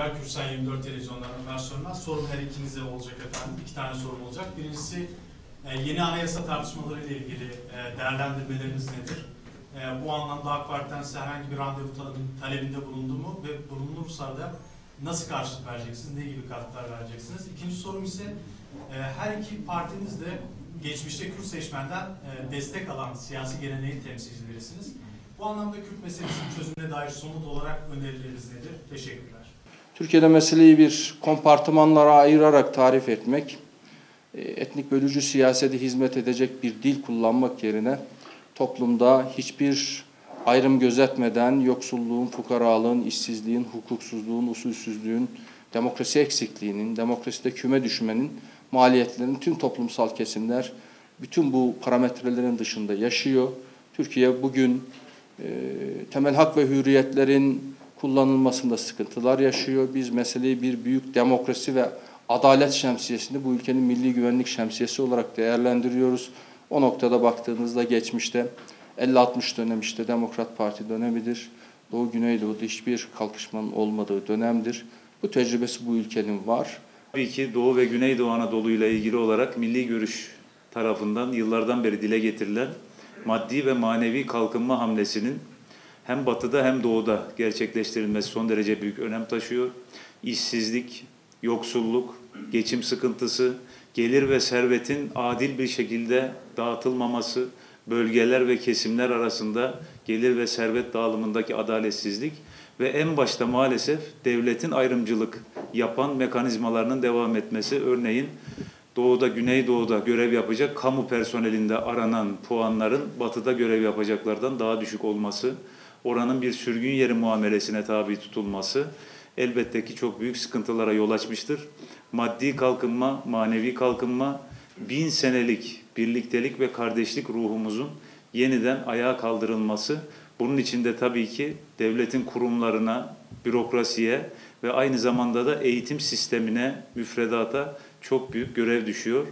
Kürsan 24 televizyonlarının versiyonundan sorum her ikinize olacak efendim. 2 tane sorum olacak. Birincisi yeni anayasa tartışmaları ile ilgili değerlendirmeleriniz nedir? Bu anlamda AK Parti'den size herhangi bir randevu talebinde bulundu mu ve bulunursa da nasıl karşılık vereceksiniz, ne gibi katkılar vereceksiniz? İkinci sorum ise her iki partiniz de geçmişte Kürt seçmenden destek alan siyasi geleneğin temsilcilerisiniz. Bu anlamda Kürt meselesinin çözümüne dair somut olarak önerileriniz nedir? Teşekkürler. Türkiye'de meseleyi bir kompartımanlara ayırarak tarif etmek, etnik bölücü siyasete hizmet edecek bir dil kullanmak yerine toplumda hiçbir ayrım gözetmeden yoksulluğun, fukaralığın, işsizliğin, hukuksuzluğun, usulsüzlüğün, demokrasi eksikliğinin, demokraside küme düşmenin maliyetlerinin tüm toplumsal kesimler bütün bu parametrelerin dışında yaşıyor. Türkiye bugün temel hak ve hürriyetlerin kullanılmasında sıkıntılar yaşıyor. Biz meseleyi bir büyük demokrasi ve adalet şemsiyesinde bu ülkenin milli güvenlik şemsiyesi olarak değerlendiriyoruz. O noktada baktığınızda geçmişte 50-60 dönem işte Demokrat Parti dönemidir. Doğu Güneydoğu'da hiçbir kalkışmanın olmadığı dönemdir. Bu tecrübesi bu ülkenin var. Tabii ki Doğu ve Güneydoğu Anadolu ile ilgili olarak milli görüş tarafından yıllardan beri dile getirilen maddi ve manevi kalkınma hamlesinin hem batıda hem doğuda gerçekleştirilmesi son derece büyük önem taşıyor. İşsizlik, yoksulluk, geçim sıkıntısı, gelir ve servetin adil bir şekilde dağıtılmaması, bölgeler ve kesimler arasında gelir ve servet dağılımındaki adaletsizlik ve en başta maalesef devletin ayrımcılık yapan mekanizmalarının devam etmesi. Örneğin Doğu'da, Güneydoğu'da görev yapacak kamu personelinde aranan puanların batıda görev yapacaklardan daha düşük olması, oranın bir sürgün yeri muamelesine tabi tutulması elbette ki çok büyük sıkıntılara yol açmıştır. Maddi kalkınma, manevi kalkınma, 1000 senelik birliktelik ve kardeşlik ruhumuzun yeniden ayağa kaldırılması, bunun için de tabii ki devletin kurumlarına, bürokrasiye ve aynı zamanda da eğitim sistemine, müfredata çok büyük görev düşüyor.